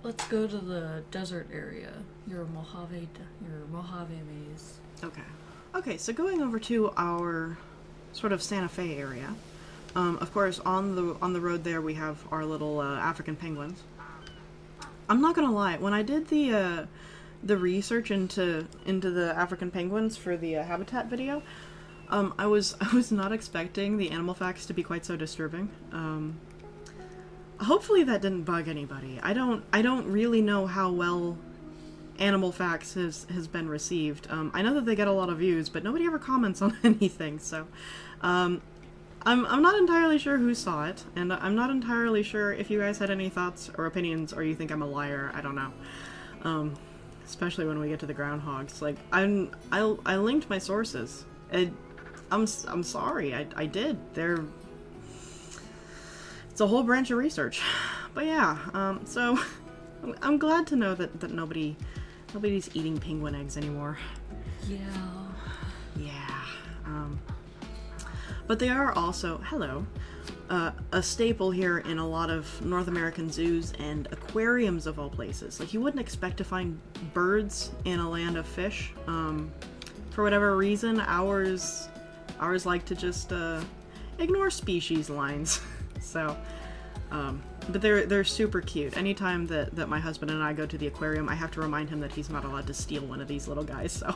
let's go to the desert area. Your Mojave maze. Okay. Okay, so going over to our sort of Santa Fe area. Of course, on the road there we have our little African penguins. I'm not gonna lie, when I did the research into the African penguins for the habitat video, I was not expecting the animal facts to be quite so disturbing. Hopefully that didn't bug anybody. I don't really know how well Animal Facts has been received. I know that they get a lot of views, but nobody ever comments on anything, so I'm not entirely sure who saw it, and I'm not entirely sure if you guys had any thoughts or opinions, or you think I'm a liar. I don't know. Especially when we get to the groundhogs. Like, I linked my sources. I'm sorry. I did. It's a whole branch of research. But yeah. So I'm glad to know that nobody's eating penguin eggs anymore. Yeah. Yeah. But they are also, a staple here in a lot of North American zoos and aquariums of all places. Like, you wouldn't expect to find birds in a land of fish. For whatever reason, ours like to just ignore species lines. So, but they're super cute. Anytime that my husband and I go to the aquarium, I have to remind him that he's not allowed to steal one of these little guys, so.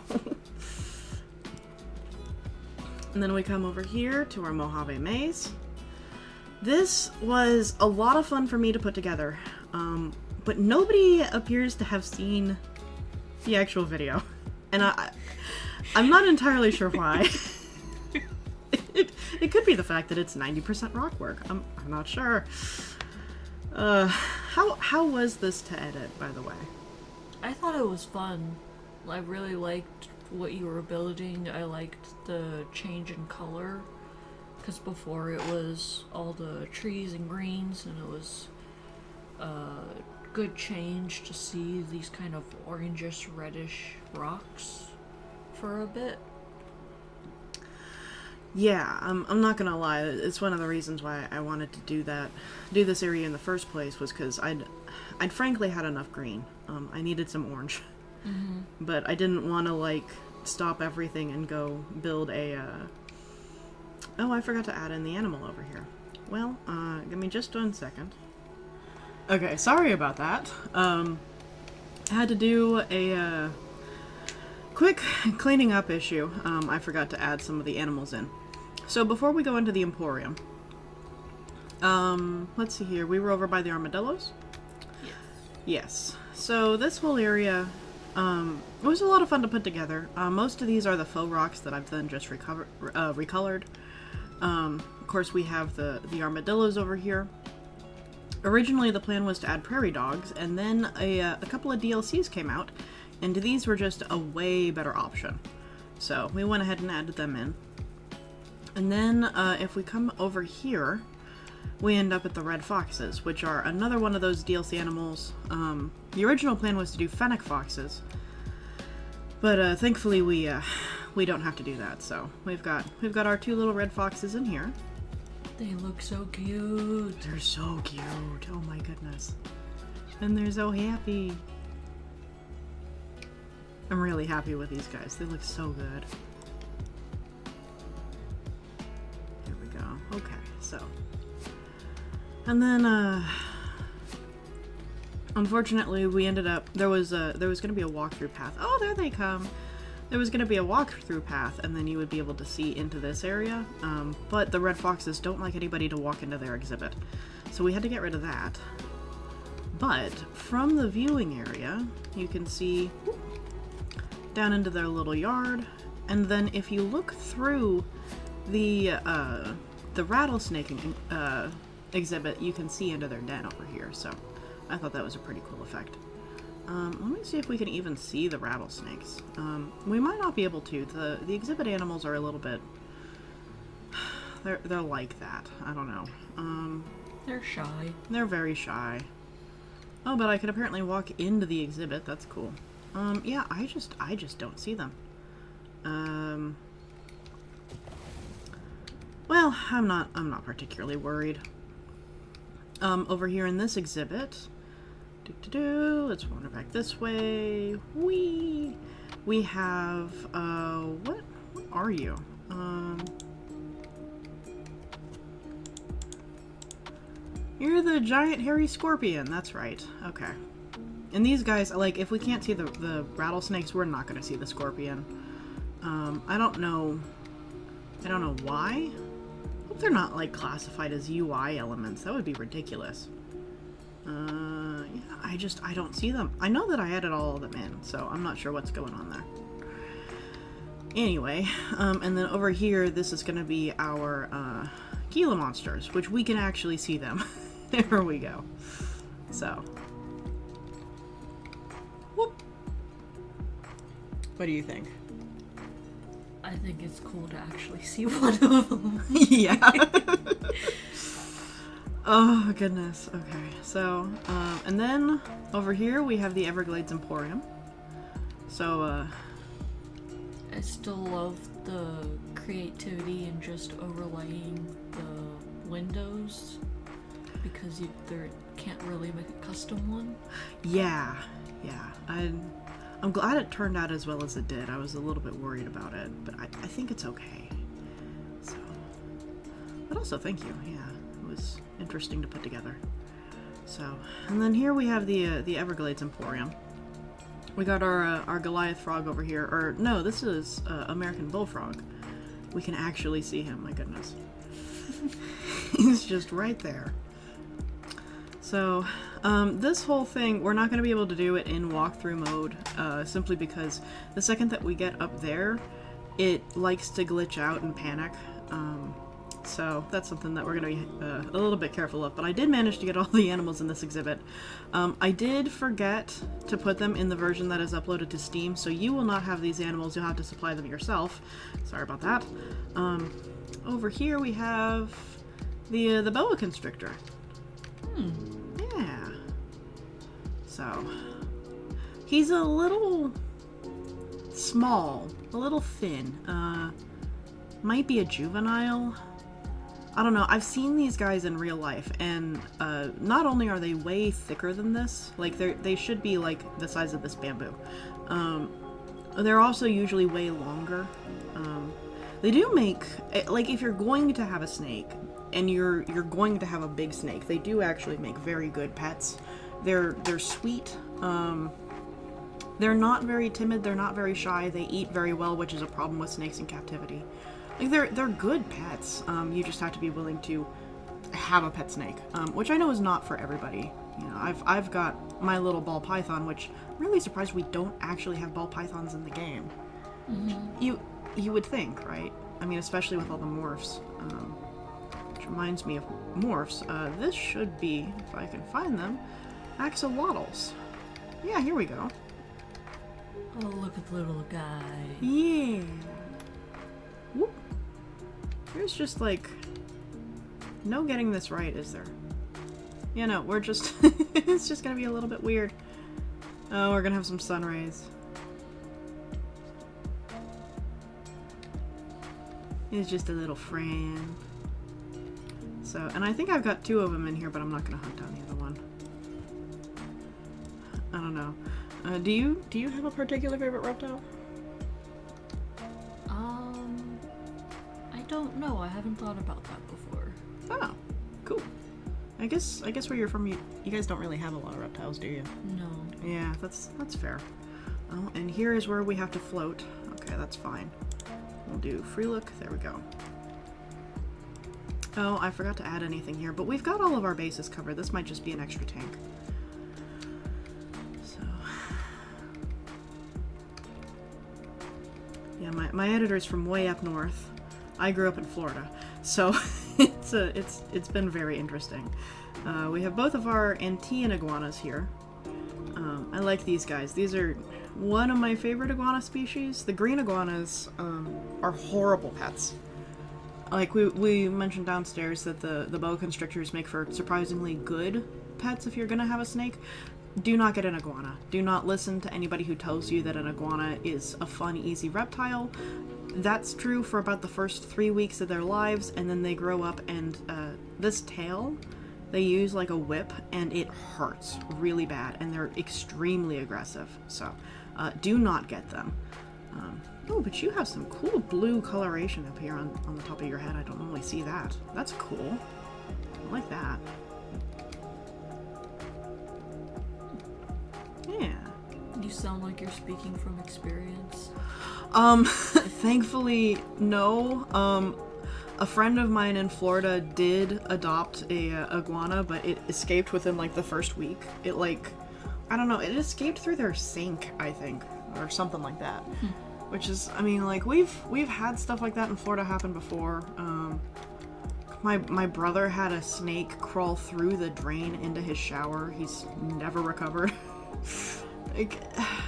And then we come over here to our Mojave maze. This was a lot of fun for me to put together, but nobody appears to have seen the actual video. And I'm not entirely sure why. It could be the fact that it's 90% rock work. I'm not sure. How was this to edit, by the way? I thought it was fun. I really liked what you were building. I liked the change in color, because before it was all the trees and greens, and it was a good change to see these kind of orangish reddish rocks for a bit. Yeah, I'm not gonna lie. It's one of the reasons why I wanted to do this area in the first place, was because I'd frankly had enough green. I needed some orange. Mm-hmm. But I didn't want to, like, stop everything and go build a, Oh, I forgot to add in the animal over here. Well, give me just 1 second. Okay, sorry about that. I had to do a, quick cleaning up issue. I forgot to add some of the animals in. So before we go into the Emporium, let's see here. We were over by the armadillos? Yes. Yes. So this whole area, it was a lot of fun to put together. Most of these are the faux rocks that I've then just recolored. Of course, we have the armadillos over here. Originally, the plan was to add prairie dogs, and then a couple of DLCs came out, and these were just a way better option. So we went ahead and added them in. And then if we come over here, we end up at the red foxes, which are another one of those DLC animals. The original plan was to do fennec foxes, but thankfully we don't have to do that. So we've got our two little red foxes in here. They look so cute. They're so cute. Oh my goodness. And they're so happy. I'm really happy with these guys. They look so good. Here we go. Okay, so. And then, unfortunately, we ended up, there was going to be a walkthrough path. Oh, there they come. There was going to be a walkthrough path, and then you would be able to see into this area, but the red foxes don't like anybody to walk into their exhibit, so we had to get rid of that. But from the viewing area, you can see down into their little yard, and then if you look through the rattlesnake exhibit, you can see into their den over here, so I thought that was a pretty cool effect. Let me see if we can even see the rattlesnakes. We might not be able to. The exhibit animals are a little bit... They're like that. I don't know. They're shy. They're very shy. Oh, but I could apparently walk into the exhibit. That's cool. Yeah, I just don't see them. Well, I'm not particularly worried. Over here in this exhibit... Let's wander back this way. We have, what are you? You're the giant hairy scorpion, that's right. Okay. And these guys, like, if we can't see the rattlesnakes, we're not gonna see the scorpion. I don't know why. Hope they're not, like, classified as UI elements. That would be ridiculous. Yeah, I don't see them. I know that I added all of them in, so I'm not sure what's going on there. Anyway, and then over here, this is gonna be our, Gila monsters, which we can actually see them. There we go. So. Whoop. What do you think? I think it's cool to actually see one of them. Yeah. Oh, goodness. Okay, so, and then over here we have the Everglades Emporium. So, I still love the creativity and just overlaying the windows because you can't really make a custom one. Yeah. I'm glad it turned out as well as it did. I was a little bit worried about it, but I think it's okay. So, but also thank you. Yeah, it was interesting to put together. So, and then here we have the Everglades Emporium. We got our Goliath frog over here, or no, this is American bullfrog. We can actually see him. My goodness, he's just right there. So, this whole thing, we're not going to be able to do it in walkthrough mode, simply because the second that we get up there, it likes to glitch out and panic. So that's something that we're going to be a little bit careful of. But I did manage to get all the animals in this exhibit. I did forget to put them in the version that is uploaded to Steam, so you will not have these animals. You'll have to supply them yourself. Sorry about that. Over here we have the boa constrictor. Yeah. So, he's a little small, a little thin. Might be a juvenile. I don't know. I've seen these guys in real life, and not only are they way thicker than this, like they should be like the size of this bamboo. They're also usually way longer. They do make, like, if you're going to have a snake and you're going to have a big snake, they do actually make very good pets. They're sweet. They're not very timid. They're not very shy. They eat very well, which is a problem with snakes in captivity. Like, they're good pets. You just have to be willing to have a pet snake, which I know is not for everybody. You know, I've got my little ball python, which I'm really surprised we don't actually have ball pythons in the game. Mm-hmm. You would think, right? I mean, especially with all the morphs. Which reminds me of morphs. This should be, if I can find them, axolotls. Yeah, here we go. Oh, look at the little guy. Yeah. Whoop. There's just, like, no getting this right, is there? Yeah, no, we're just... it's just gonna be a little bit weird. Oh, we're gonna have some sun rays. He's just a little friend. So, and I think I've got 2 of them in here, but I'm not gonna hunt down the other one. I don't know. Do you have a particular favorite reptile? I don't know. I haven't thought about that before. Oh, cool. I guess where you're from, you guys don't really have a lot of reptiles, do you? No. Yeah, that's fair. Oh, and here is where we have to float. Okay, that's fine. We'll do free look. There we go. Oh, I forgot to add anything here, but we've got all of our bases covered. This might just be an extra tank. So, yeah, my editor's from way up north. I grew up in Florida, so it's been very interesting. We have both of our Antean iguanas here. I like these guys. These are one of my favorite iguana species. The green iguanas are horrible pets. Like we mentioned downstairs that the boa constrictors make for surprisingly good pets if you're gonna have a snake. Do not get an iguana. Do not listen to anybody who tells you that an iguana is a fun, easy reptile. That's true for about the first 3 weeks of their lives, and then they grow up, and this tail They use like a whip, and it hurts really bad, and they're extremely aggressive. So do not get them. Oh, but you have some cool blue coloration up here on the top of your head. I don't normally see that. That's cool. I like that. Yeah. You sound like you're speaking from experience. Thankfully, no. A friend of mine in Florida did adopt a iguana, but it escaped within like the first week. It like, I don't know, it escaped through their sink, I think, or something like that. Which is, I mean, like we've had stuff like that in Florida happen before. My brother had a snake crawl through the drain into his shower. He's never recovered. Like,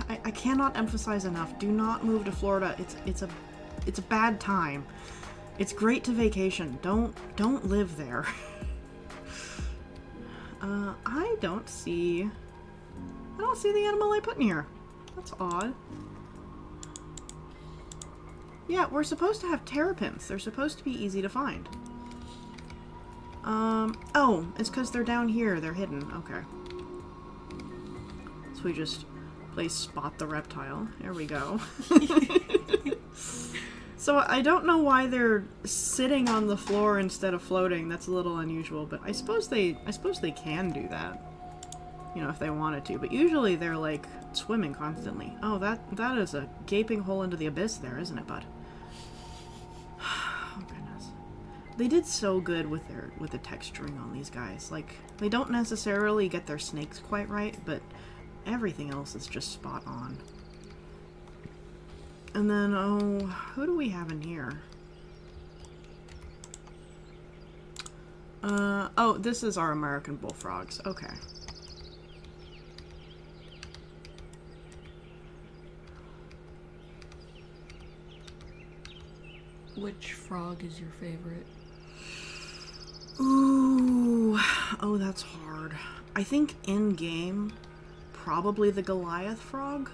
I cannot emphasize enough. Do not move to Florida. It's a bad time. It's great to vacation. Don't live there. I don't see the animal I put in here. That's odd. Yeah, we're supposed to have terrapins. They're supposed to be easy to find. Oh, it's because they're down here. They're hidden. Okay. So we just play spot the reptile. There we go. So I don't know why they're sitting on the floor instead of floating. That's a little unusual, but I suppose they can do that. You know, if they wanted to. But usually they're like swimming constantly. Oh, that is a gaping hole into the abyss there, isn't it, bud? Oh goodness. They did so good with the texturing on these guys. Like, they don't necessarily get their snakes quite right, but everything else is just spot on. And then, oh, who do we have in here? Oh, this is our American bullfrogs. Okay. Which frog is your favorite? Ooh, oh, that's hard. I think in-game, probably the Goliath frog.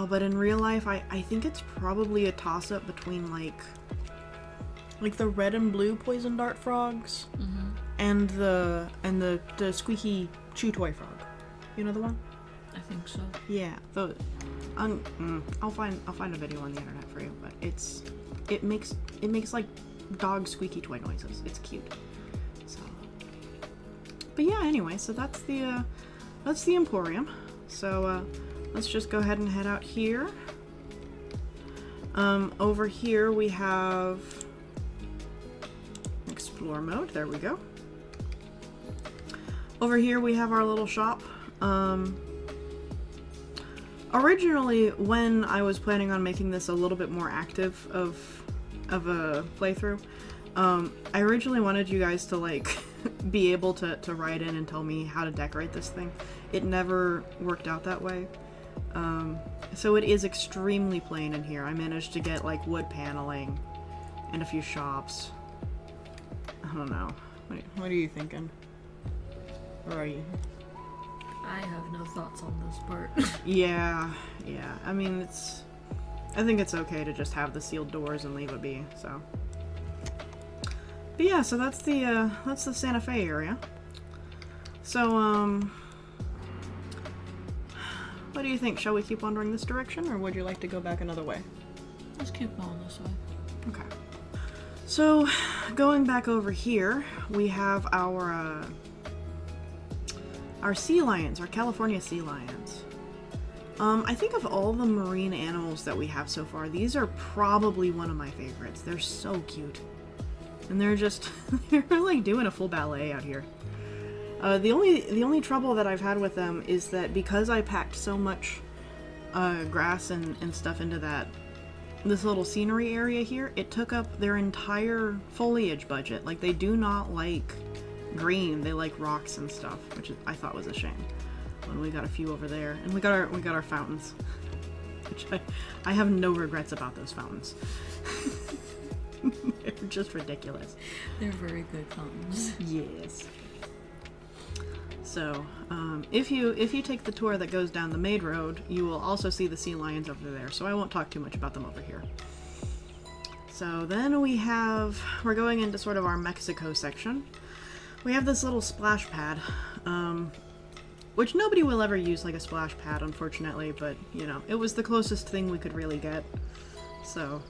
But in real life, I think it's probably a toss-up between, like the red and blue poison dart frogs, and the squeaky chew toy frog. You know the one? I think so. Yeah. I'll find a video on the internet for you, but it makes like dog squeaky toy noises. It's cute. So, but yeah. Anyway, so that's the Emporium. So let's just go ahead and head out here. Over here we have explore mode. There we go. Over here we have our little shop. Originally, when I was planning on making this a little bit more active of a playthrough, I originally wanted you guys to like be able to write in and tell me how to decorate this thing. It never worked out that way. So it is extremely plain in here. I managed to get like wood paneling and a few shops. I don't know. What are you thinking? Where are you? I have no thoughts on this part. Yeah. I mean, I think it's okay to just have the sealed doors and leave it be. So, but yeah, so that's the Santa Fe area. So, what do you think? Shall we keep wandering this direction, or would you like to go back another way? Let's keep going this way. Okay. So, going back over here, we have our sea lions, our California sea lions. I think of all the marine animals that we have so far, these are probably one of my favorites. They're so cute. And they're like doing a full ballet out here. The only trouble that I've had with them is that because I packed so much grass and stuff into this little scenery area here, it took up their entire foliage budget. Like, they do not like green, they like rocks and stuff, which I thought was a shame. When we got a few over there, and we got our fountains, which I have no regrets about those fountains. They're just ridiculous. They're very good fountains. Yes. So, if you take the tour that goes down the main road, you will also see the sea lions over there. So I won't talk too much about them over here. So then we're going into sort of our Mexico section. we have this little splash pad, which nobody will ever use like a splash pad, unfortunately, but, you know, it was the closest thing we could really get. So,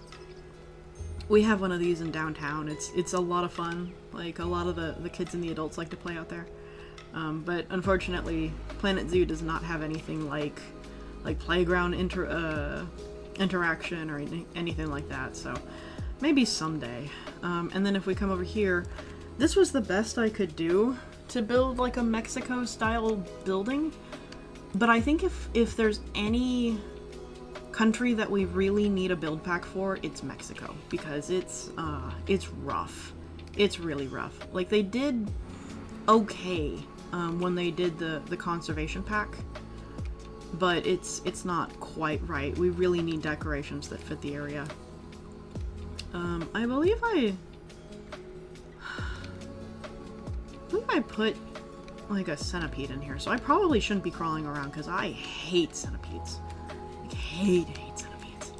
we have one of these in downtown. It's a lot of fun. Like, a lot of the kids and the adults like to play out there. But unfortunately, Planet Zoo does not have anything like playground interaction or anything like that, so maybe someday. And then if we come over here, this was the best I could do to build like a Mexico style building, but I think if there's any country that we really need a build pack for, it's Mexico, because it's rough. It's really rough. Like, they did okay when they did the conservation pack, but it's not quite right. We really need decorations that fit the area. I believe I put like a centipede in here, so I probably shouldn't be crawling around because I hate centipedes. Like, hate centipedes.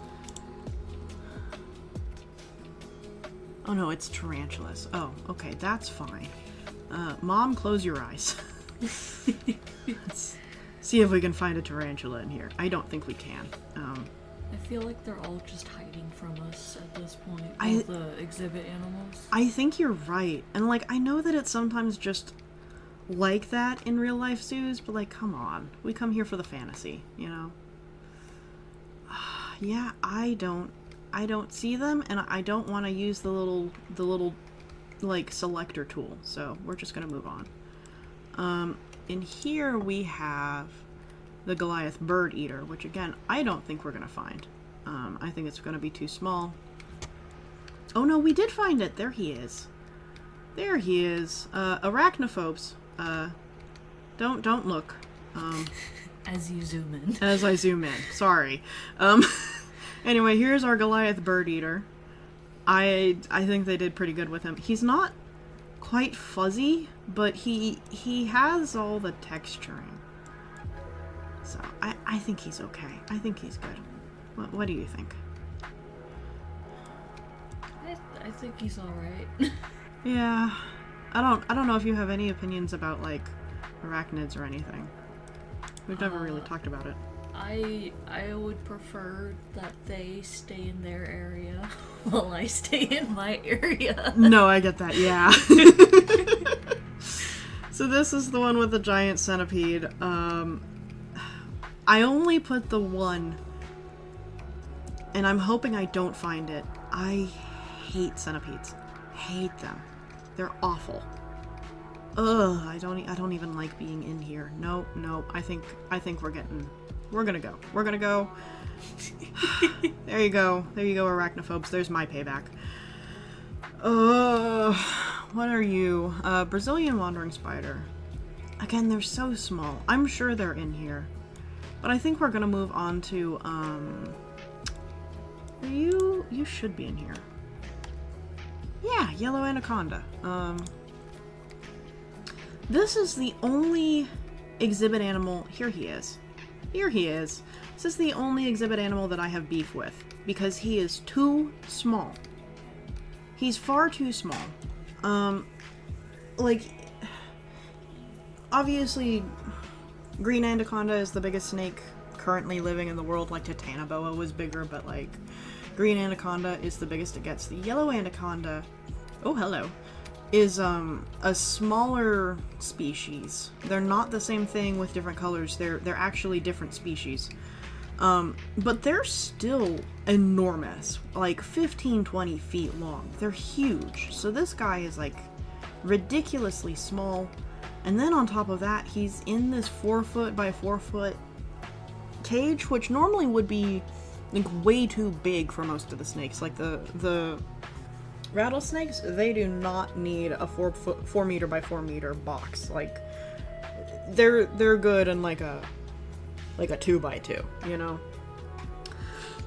Oh no, it's tarantulas. Oh, okay, that's fine. Mom, close your eyes. Let's see if we can find a tarantula in here. I don't think we can. I feel like they're all just hiding from us at this point, all the exhibit animals. I think you're right. And, like, I know that it's sometimes just like that in real life zoos, but, like, come on. We come here for the fantasy, you know? Yeah, I don't see them, and I don't want to use the little, like, selector tool, so we're just gonna move on. In here we have the Goliath bird eater, which again, I don't think we're gonna find. I think it's gonna be too small. Oh no, we did find it! There he is. There he is. Arachnophobes. Don't look. As you zoom in. As I zoom in. Sorry. Anyway, here's our Goliath bird eater. I think they did pretty good with him. He's not quite fuzzy, but he has all the texturing. So I think he's okay. I think he's good. What do you think? I think he's alright. Yeah. I don't know if you have any opinions about, like, arachnids or anything. We've never really talked about it. I would prefer that they stay in their area while I stay in my area. No, I get that, yeah. So this is the one with the giant centipede. I only put the one, and I'm hoping I don't find it. I hate centipedes. Hate them. They're awful. Ugh, I don't even like being in here. No. I think we're gonna go. We're gonna go. There you go, arachnophobes. There's my payback. What are you? Brazilian wandering spider. Again, they're so small. I'm sure they're in here. But I think we're gonna move on to, you should be in here. Yeah, yellow anaconda. This is the only exhibit animal. Here he is. This is the only exhibit animal that I have beef with, because he is too small. He's far too small. Like, obviously, green anaconda is the biggest snake currently living in the world. Like, Titanoboa was bigger, but, like, green anaconda is the biggest it gets. The yellow anaconda, oh hello, is a smaller species. They're not the same thing with different colors. They're actually different species. But they're still enormous, like 15-20 feet long. They're huge. So this guy is like ridiculously small. And then on top of that, he's in this 4 foot by 4 foot cage, which normally would be like way too big for most of the snakes. Like the rattlesnakes, they do not need a 4 meter by 4 meter box. Like, they're good in like a 2 by 2, you know?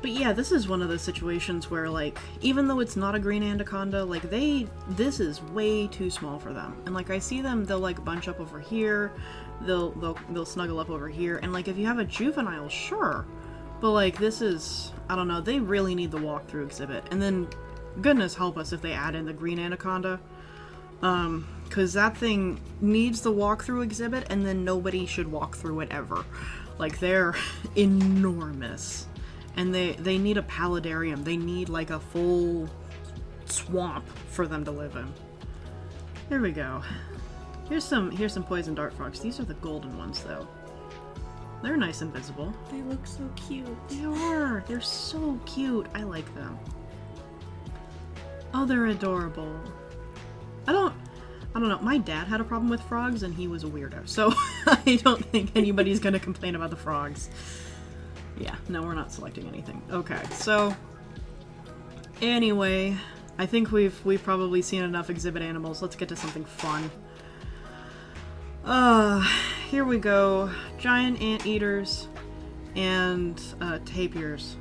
But yeah, this is one of those situations where, like, even though it's not a green anaconda, like, this is way too small for them. And, like, I see them, they'll, like, bunch up over here, they'll snuggle up over here, and, like, if you have a juvenile, sure. But, like, this is, I don't know, they really need the walkthrough exhibit. And then, goodness help us if they add in the green anaconda. Because that thing needs the walkthrough exhibit, and then nobody should walk through it ever. Like, they're enormous. And they need a paludarium. They need, like, a full swamp for them to live in. There we go. Here's some poison dart frogs. These are the golden ones, though. They're nice and visible. They look so cute. They are. They're so cute. I like them. Oh, they're adorable. I don't know. My dad had a problem with frogs, and he was a weirdo. So I don't think anybody's gonna complain about the frogs. Yeah, no, we're not selecting anything. Okay, so anyway, I think we've probably seen enough exhibit animals. Let's get to something fun. Here we go. Giant anteaters and tapirs.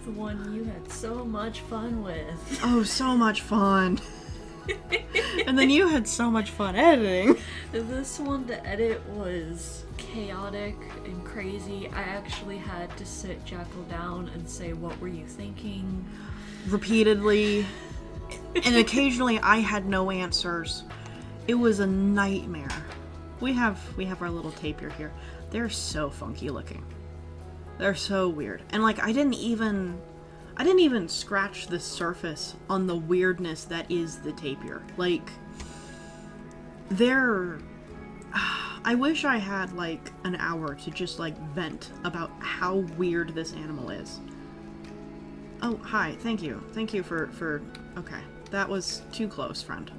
The one you had so much fun with. Oh, so much fun. And then you had so much fun editing. This one to edit was chaotic and crazy. I actually had to sit Jackal down and say, "What were you thinking?" Repeatedly. And occasionally I had no answers. It was a nightmare. We have our little tapir here. They're so funky looking. They're so weird. And like I didn't even scratch the surface on the weirdness that is the tapir. Like they're I wish I had like an hour to just like vent about how weird this animal is. Oh, hi. Thank you. Thank you for okay. That was too close, friend.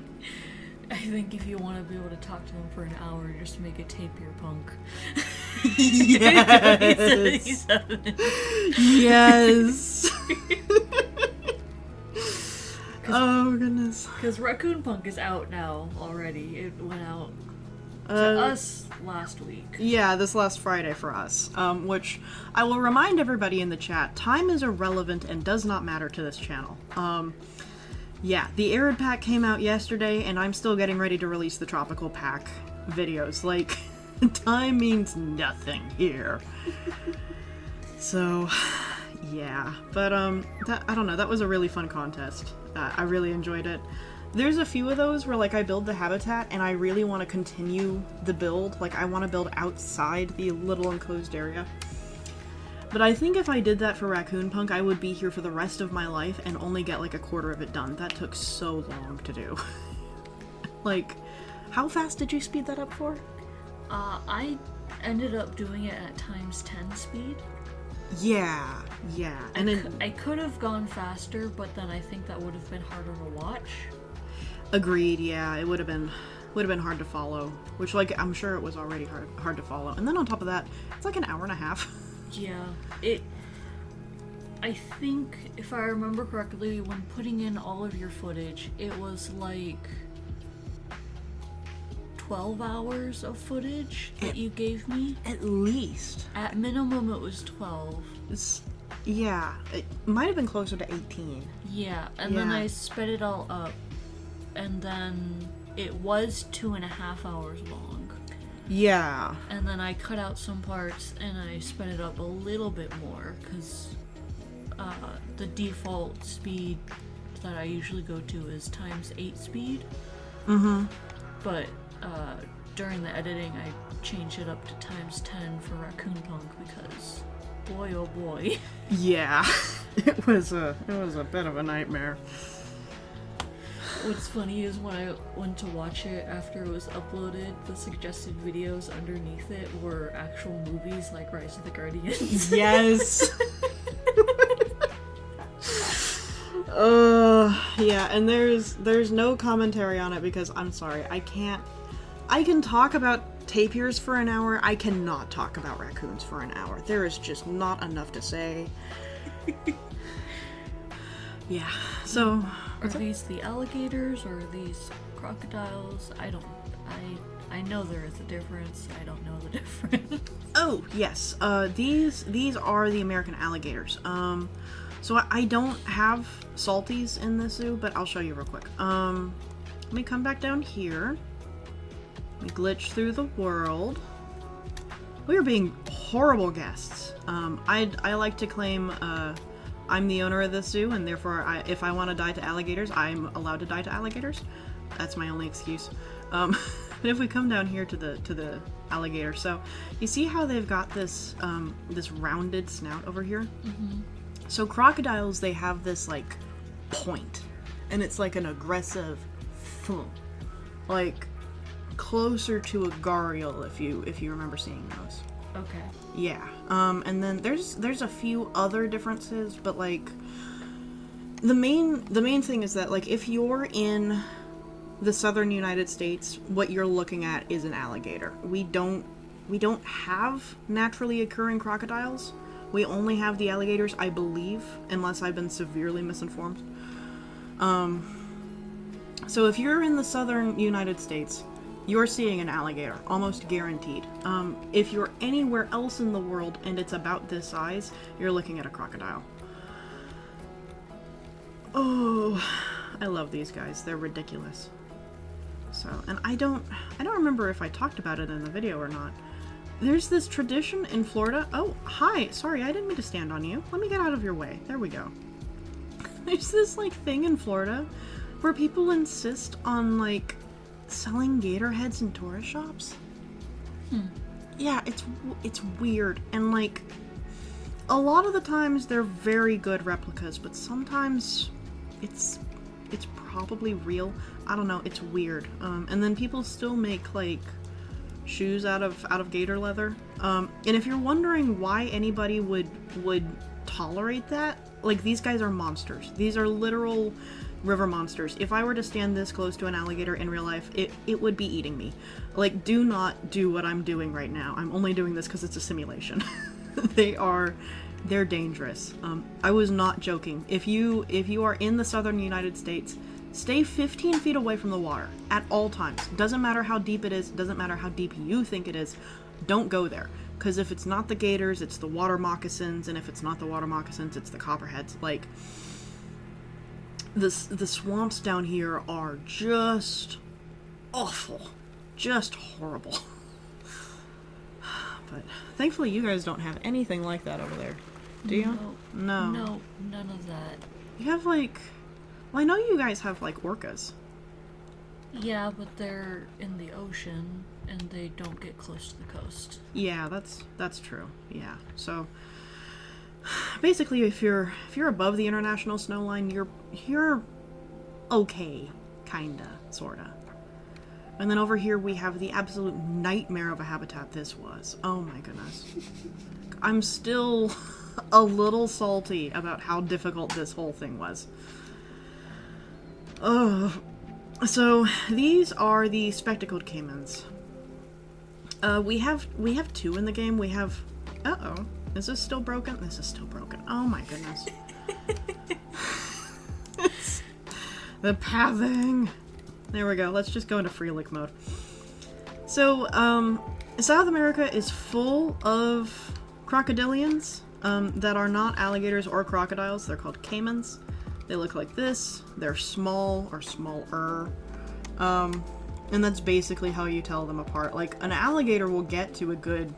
I think if you want to be able to talk to them for an hour, just make a tapir punk. Yes. Yes. Oh goodness. Because Raccoon Punk is out now already. It went out to us last week. Yeah, this last Friday for us. Which I will remind everybody in the chat, time is irrelevant and does not matter to this channel. Yeah, the Arid Pack came out yesterday, and I'm still getting ready to release the Tropical Pack videos. Like, time means nothing here. So, yeah. But, I don't know, that was a really fun contest. I really enjoyed it. There's a few of those where, like, I build the habitat, and I really want to continue the build. Like, I want to build outside the little enclosed area. But I think if I did that for Raccoon Punk, I would be here for the rest of my life and only get like a quarter of it done. That took so long to do. Like, how fast did you speed that up for? I ended up doing it at ×10 speed. Yeah. And I could have gone faster, but then I think that would have been harder to watch. Agreed, yeah. It would have been hard to follow. Which, like, I'm sure it was already hard to follow. And then on top of that, it's like an hour and a half. Yeah, I think, if I remember correctly, when putting in all of your footage, it was like 12 hours of footage that you gave me. At least. At minimum, it was 12. Yeah, it might have been closer to 18. Yeah, and then I sped it all up, and then it was 2.5 hours long. Yeah. And then I cut out some parts and I sped it up a little bit more because the default speed that I usually go to is ×8 speed. Mm-hmm. But during the editing, I changed it up to ×10 for Raccoon Punk because, boy oh boy. Yeah, it was a bit of a nightmare. What's funny is when I went to watch it after it was uploaded, the suggested videos underneath it were actual movies like Rise of the Guardians. Yes. Yeah, and there's no commentary on it because I'm sorry, I can talk about tapirs for an hour. I cannot talk about raccoons for an hour. There is just not enough to say. Yeah, so... Are these the alligators or are these crocodiles? I know there is a difference. I don't know the difference. Oh, yes. These are the American alligators. So I don't have salties in the zoo, but I'll show you real quick. Let me come back down here. Let me glitch through the world. We are being horrible guests. I like to claim, I'm the owner of this zoo, and therefore, if I want to die to alligators, I'm allowed to die to alligators. That's my only excuse. But if we come down here to the alligator, so you see how they've got this this rounded snout over here? Mm-hmm. So crocodiles, they have this like point, and it's like an aggressive, like closer to a gharial if you remember seeing those. Okay. Yeah. And then there's a few other differences, but like the main thing is that like if you're in the southern United States, what you're looking at is an alligator. We don't have naturally occurring crocodiles. We only have the alligators, I believe, unless I've been severely misinformed. So if you're in the southern United States, you're seeing an alligator, almost guaranteed. If you're anywhere else in the world and it's about this size, you're looking at a crocodile. Oh, I love these guys. They're ridiculous. So, and I don't remember if I talked about it in the video or not. There's this tradition in Florida. Oh, hi. Sorry, I didn't mean to stand on you. Let me get out of your way. There we go. There's this like thing in Florida where people insist on like selling gator heads in tourist shops. Yeah, it's weird, and like a lot of the times they're very good replicas, but sometimes it's probably real. I don't know, it's weird. And then people still make like shoes out of gator leather. And if you're wondering why anybody would tolerate that, like these guys are monsters. These are literal river monsters. If I were to stand this close to an alligator in real life, it would be eating me. Like, do not do what I'm doing right now. I'm only doing this because it's a simulation. They're dangerous. I was not joking. If you are in the southern United States, stay 15 feet away from the water at all times. Doesn't matter how deep it is, doesn't matter how deep you think it is, don't go there. Because if it's not the gators, it's the water moccasins, and if it's not the water moccasins, it's the copperheads. Like, the swamps down here are just awful. Just horrible. But thankfully you guys don't have anything like that over there. Do you? No. No, none of that. You have like... Well, I know you guys have like orcas. Yeah, but they're in the ocean and they don't get close to the coast. Yeah, that's true. Yeah. So basically if you're above the international snow line, you're okay, kinda, sorta. And then over here we have the absolute nightmare of a habitat this was. Oh my goodness. I'm still a little salty about how difficult this whole thing was. Oh, so these are the spectacled caimans. We have two in the game. We have... Uh-oh. Is this still broken? This is still broken. Oh my goodness. The pathing. There we go. Let's just go into free lick mode. So, South America is full of crocodilians that are not alligators or crocodiles. They're called caimans. They look like this. They're small or smaller. And that's basically how you tell them apart. Like, an alligator will get to a good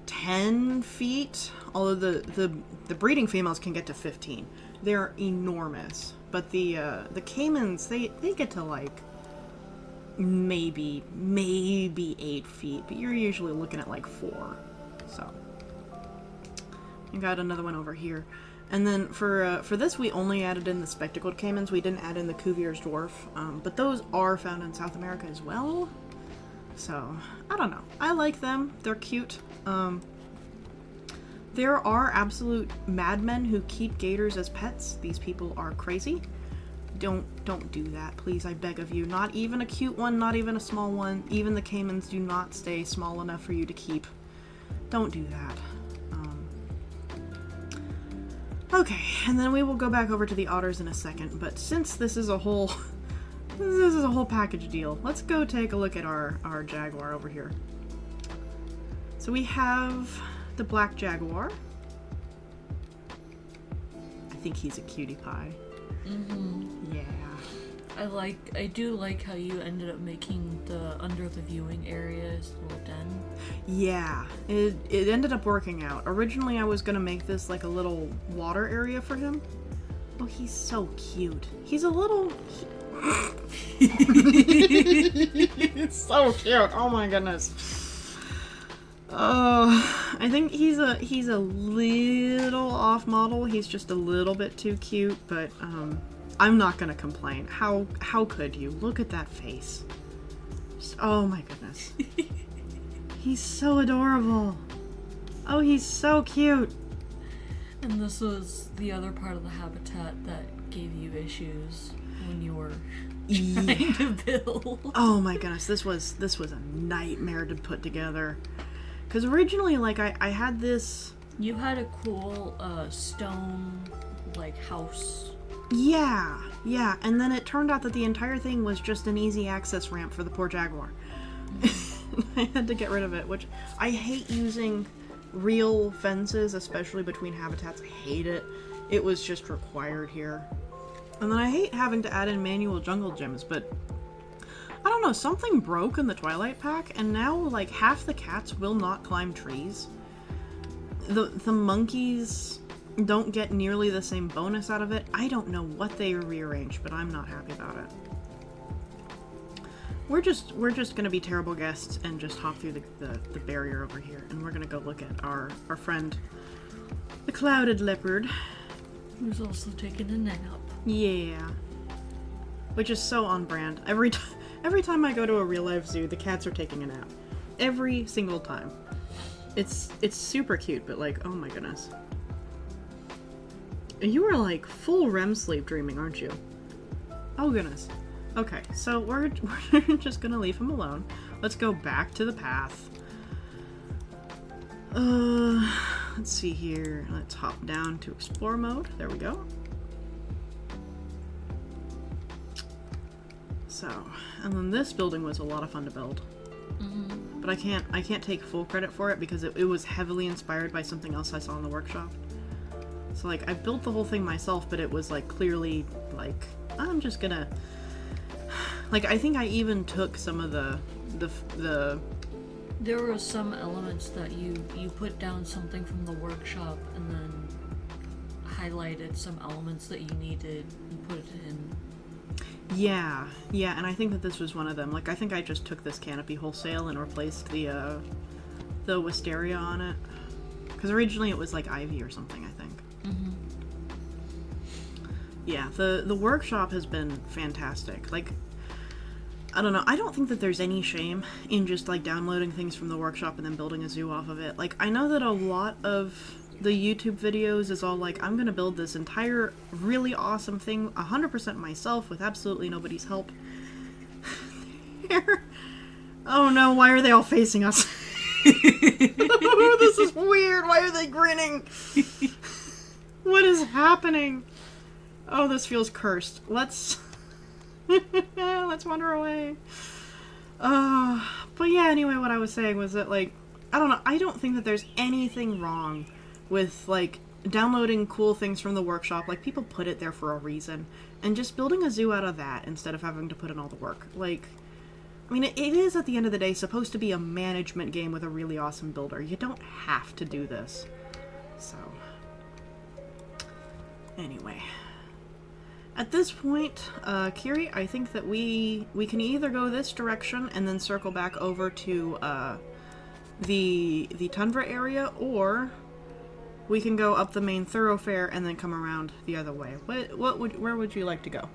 10 feet, although the breeding females can get to 15. They're enormous. But the caimans, they get to like maybe 8 feet, but you're usually looking at like 4. So I got another one over here. And then for this, we only added in the spectacled caimans. We didn't add in the Cuvier's dwarf, but those are found in South America as well. So I don't know. I like them. They're cute. There are absolute madmen who keep gators as pets. These people are crazy. Don't do that, please. I beg of you. Not even a cute one. Not even a small one. Even the caimans do not stay small enough for you to keep. Don't do that. Okay, and then we will go back over to the otters in a second, but since this is a whole package deal, let's go take a look at our jaguar over here. So we have the black jaguar. I think he's a cutie pie. Mm-hmm. Yeah. I do like how you ended up making the under the viewing area his little den. Yeah, it ended up working out. Originally I was gonna make this like a little water area for him. Oh, he's so cute. He's a little... It's so cute. Oh my goodness. I think he's a little off model. He's just a little bit too cute, but I'm not gonna complain. How could you? Look at that face. Just, oh my goodness. He's so adorable. Oh, he's so cute. And this was the other part of the habitat that gave you issues when you were trying to build. Oh my goodness, this was a nightmare to put together. Because originally, like, I had this... You had a cool stone, like, house. Yeah, and then it turned out that the entire thing was just an easy access ramp for the poor jaguar. I had to get rid of it, which I hate using real fences, especially between habitats. I hate it. It was just required here. And then I hate having to add in manual jungle gyms, but I don't know, something broke in the Twilight Pack, and now, like, half the cats will not climb trees. The monkeys don't get nearly the same bonus out of it. I don't know what they rearranged, but I'm not happy about it. We're just gonna be terrible guests and just hop through the barrier over here, and we're gonna go look at our friend, the clouded leopard. Who's also taking a nap. Yeah. Which is so on brand. Every time I go to a real life zoo, the cats are taking a nap. Every single time. It's super cute, but like, oh my goodness. You are like full REM sleep dreaming, aren't you? Oh goodness. Okay, so we're just gonna leave him alone. Let's go back to the path. Let's see here. Let's hop down to explore mode. There we go. So, and then this building was a lot of fun to build. Mm-hmm. But I can't take full credit for it because it was heavily inspired by something else I saw in the workshop. So like, I built the whole thing myself, but it was like clearly like, I'm just gonna... Like, I think I even took some of the... There were some elements that you put down something from the workshop and then highlighted some elements that you needed and put it in. Yeah, and I think that this was one of them. Like, I think I just took this canopy wholesale and replaced the wisteria on it. Because originally it was like ivy or something, I think. Mm-hmm. Yeah, the workshop has been fantastic. Like, I don't know, I don't think that there's any shame in just, like, downloading things from the workshop and then building a zoo off of it. Like, I know that a lot of the YouTube videos is all like, I'm gonna build this entire really awesome thing 100% myself with absolutely nobody's help. Oh no, why are they all facing us? Oh, this is weird. Why are they grinning? What is happening? Oh, this feels cursed. Let's wander away. But yeah, anyway, what I was saying was that, like, I don't know, I don't think that there's anything wrong with, like, downloading cool things from the workshop. Like, people put it there for a reason, and just building a zoo out of that instead of having to put in all the work. Like, I mean, it is, at the end of the day, supposed to be a management game with a really awesome builder. You don't have to do this. So, anyway. At this point, Kiri, I think that we can either go this direction and then circle back over to the tundra area, or we can go up the main thoroughfare and then come around the other way. Where would you like to go?